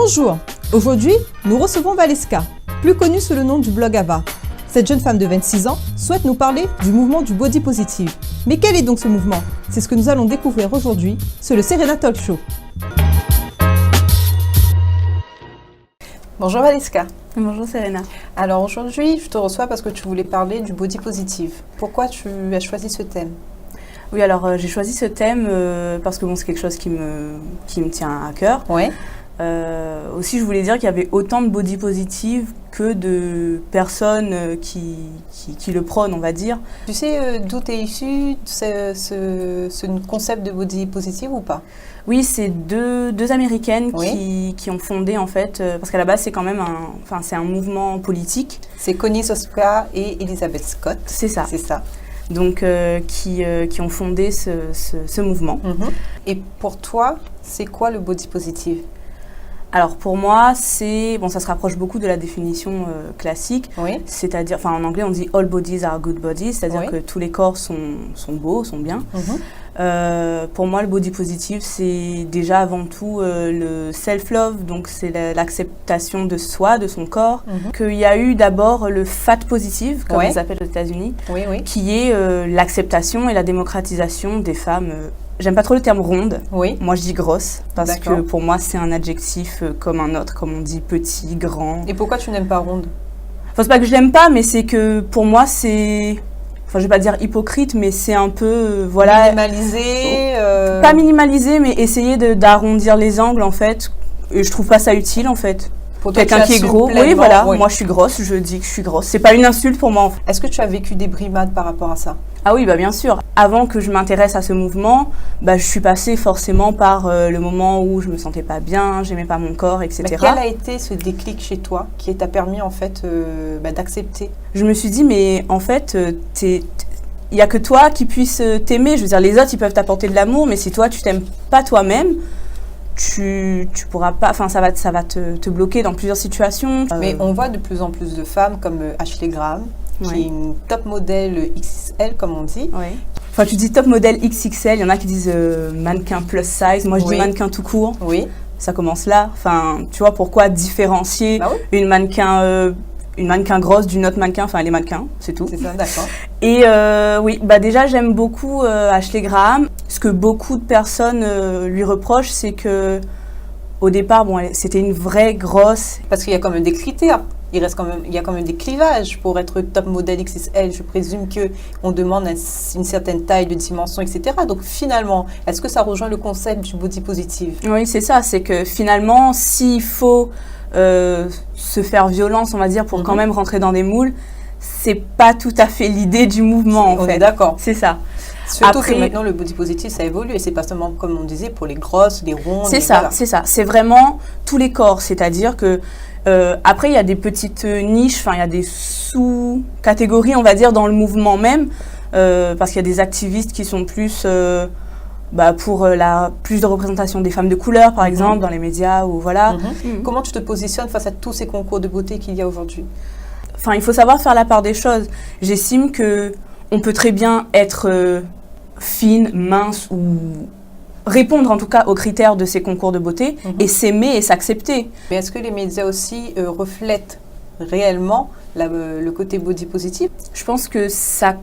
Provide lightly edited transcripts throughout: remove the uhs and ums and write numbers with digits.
Bonjour, aujourd'hui nous recevons Valeska, plus connue sous le nom du blog Ava. Cette jeune femme de 26 ans souhaite nous parler du mouvement du body positive. Mais quel est donc ce mouvement? C'est ce que nous allons découvrir aujourd'hui sur le Serena Talk Show. Bonjour Valeska. Bonjour Serena. Alors aujourd'hui je te reçois parce que tu voulais parler du body positive. Pourquoi tu as choisi ce thème? Oui, alors j'ai choisi ce thème parce que bon, c'est quelque chose qui me tient à cœur. Ouais. Aussi, je voulais dire qu'il y avait autant de body positive que de personnes qui le prônent, on va dire. Tu sais d'où est issu ce concept de body positive ou pas? Oui, c'est deux Américaines oui. qui ont fondé en fait, parce qu'à la base c'est quand même c'est un mouvement politique. C'est Connie Soska et Elizabeth Scott. C'est ça. C'est ça. Donc qui ont fondé ce mouvement. Mm-hmm. Et pour toi, c'est quoi le body positive? Alors pour moi, ça se rapproche beaucoup de la définition classique, oui. C'est-à-dire, en anglais on dit all bodies are good bodies, c'est-à-dire oui. que tous les corps sont beaux, sont bien. Mm-hmm. Pour moi, le body positive, c'est déjà avant tout le self-love, donc c'est l'acceptation de soi, de son corps. Mm-hmm. Qu'il y a eu d'abord le fat positive, comme ouais. on s'appelle aux États-Unis, oui, oui. qui est l'acceptation et la démocratisation des femmes. J'aime pas trop le terme ronde. Oui. Moi, je dis grosse parce D'accord. que pour moi, c'est un adjectif comme un autre, comme on dit petit, grand. Et pourquoi tu n'aimes pas ronde? Enfin, c'est pas que je l'aime pas, mais c'est que pour moi, c'est... Enfin, je vais pas dire hypocrite, mais c'est un peu... voilà. Minimalisé Pas minimalisé, mais essayer d'arrondir les angles, en fait. Et je trouve pas ça utile, en fait. Pour toi, quelqu'un qui est gros. Oui, voilà. Oui. Moi, je suis grosse, je dis que je suis grosse. C'est pas une insulte pour moi, en fait. Est-ce que tu as vécu des brimades par rapport à ça? Ah oui, bien sûr. Avant que je m'intéresse à ce mouvement, je suis passée forcément par le moment où je me sentais pas bien, j'aimais pas mon corps, etc. Mais quel a été ce déclic chez toi qui t'a permis en fait d'accepter? Je me suis dit, mais en fait, il n'y a que toi qui puisse t'aimer. Je veux dire, les autres, ils peuvent t'apporter de l'amour, mais si toi, tu t'aimes pas toi-même, tu pourras pas, ça va te bloquer dans plusieurs situations. Mais on voit de plus en plus de femmes comme Ashley Graham, qui est une top modèle XXL, comme on dit. Oui. Enfin, tu dis top modèle XXL, il y en a qui disent mannequin plus size. Moi, je dis mannequin tout court. Oui. Ça commence là. Enfin, tu vois, pourquoi différencier une mannequin grosse d'une autre mannequin? Enfin, les mannequins, c'est tout. C'est ça, d'accord. Et oui, déjà, j'aime beaucoup Ashley Graham. Ce que beaucoup de personnes lui reprochent, c'est que au départ, c'était une vraie grosse. Parce qu'il y a quand même des critères. Il y a quand même des clivages pour être top modèle XXL. Je présume qu'on demande une certaine taille de dimension, etc. Donc finalement, est-ce que ça rejoint le concept du body positive? Oui, c'est ça. C'est que finalement, s'il faut se faire violence, on va dire, pour quand même rentrer dans des moules, c'est pas tout à fait l'idée du mouvement. En fait. Est d'accord. C'est ça. Surtout que maintenant, le body positive, ça évolue. Et c'est pas seulement, comme on disait, pour les grosses, les rondes. C'est ça, voilà. C'est ça. C'est vraiment tous les corps. C'est-à-dire que après, il y a des petites niches, il y a des sous-catégories, on va dire, dans le mouvement même. Parce qu'il y a des activistes qui sont plus pour plus de représentation des femmes de couleur, par exemple, dans les médias. Ou voilà. Comment tu te positionnes face à tous ces concours de beauté qu'il y a aujourd'hui? Il faut savoir faire la part des choses. J'estime qu'on peut très bien être fine, mince ou répondre en tout cas aux critères de ces concours de beauté et s'aimer et s'accepter. Mais est-ce que les médias aussi reflètent réellement le côté body positive? Je pense que ça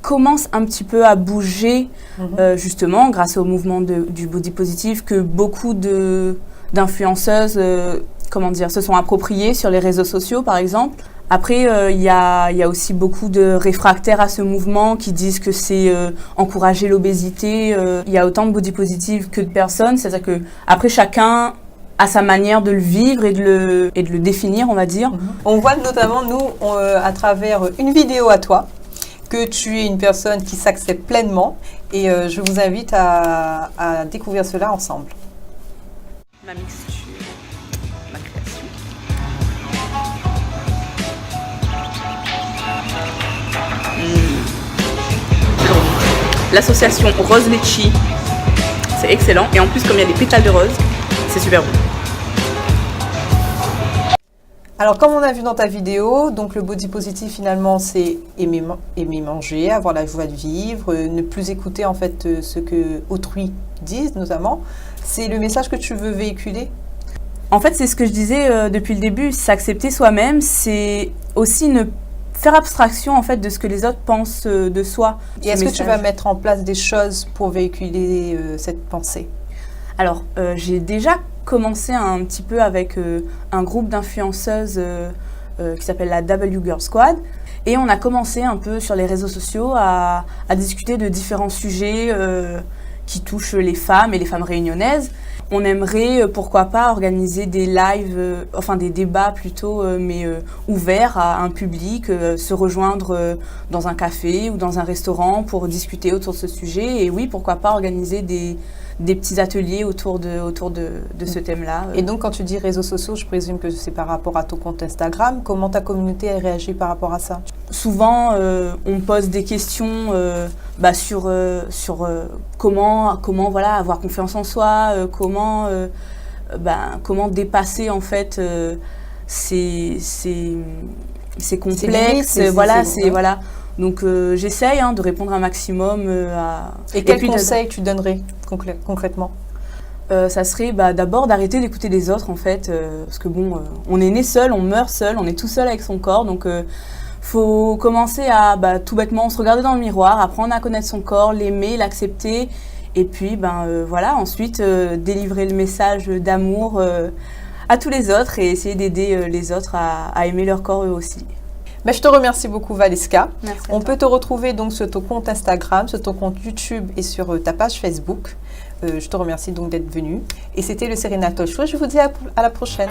commence un petit peu à bouger justement grâce au mouvement du body positive que beaucoup d'influenceuses se sont appropriées sur les réseaux sociaux par exemple. Après, il y a aussi beaucoup de réfractaires à ce mouvement qui disent que c'est encourager l'obésité. Il y a autant de body positive que de personnes. C'est-à-dire que après chacun a sa manière de le vivre et de le définir, on va dire. On voit notamment, nous, à travers une vidéo à toi, que tu es une personne qui s'accepte pleinement. Et je vous invite à découvrir cela ensemble. Ma mixture, ma création. L'association rose litchi, c'est excellent. Et en plus, comme il y a des pétales de rose, c'est super bon. Alors, comme on a vu dans ta vidéo, donc le body positive finalement, c'est aimer manger, avoir la joie de vivre, ne plus écouter en fait ce que autrui disent notamment. C'est le message que tu veux véhiculer? En fait, c'est ce que je disais depuis le début, s'accepter soi-même, c'est aussi faire abstraction en fait de ce que les autres pensent de soi. Et est-ce que tu vas mettre en place des choses pour véhiculer cette pensée? Alors, j'ai déjà commencé un petit peu avec un groupe d'influenceuses qui s'appelle la W Girl Squad. Et on a commencé un peu sur les réseaux sociaux à discuter de différents sujets qui touchent les femmes et les femmes réunionnaises. On aimerait, pourquoi pas, organiser des lives, des débats plutôt, mais ouverts à un public, se rejoindre dans un café ou dans un restaurant pour discuter autour de ce sujet. Et oui, pourquoi pas organiser des petits ateliers autour de ce thème-là. Et donc, quand tu dis réseaux sociaux, je présume que c'est par rapport à ton compte Instagram. Comment ta communauté a réagi par rapport à ça? Souvent, on pose des questions sur comment avoir confiance en soi, comment dépasser en fait ces complexes. Voilà. Donc j'essaye de répondre un maximum à... Et quels conseils tu donnerais concrètement? Ça serait d'abord d'arrêter d'écouter les autres en fait, parce que on est né seul, on meurt seul, on est tout seul avec son corps, donc faut commencer à tout bêtement se regarder dans le miroir, apprendre à connaître son corps, l'aimer, l'accepter, et puis ensuite délivrer le message d'amour à tous les autres et essayer d'aider les autres à aimer leur corps eux aussi. Je te remercie beaucoup Valeska. Merci. On peut te retrouver donc sur ton compte Instagram, sur ton compte YouTube et sur ta page Facebook. Je te remercie donc d'être venue. Et c'était le Serena Talk Show. Je vous dis à la prochaine.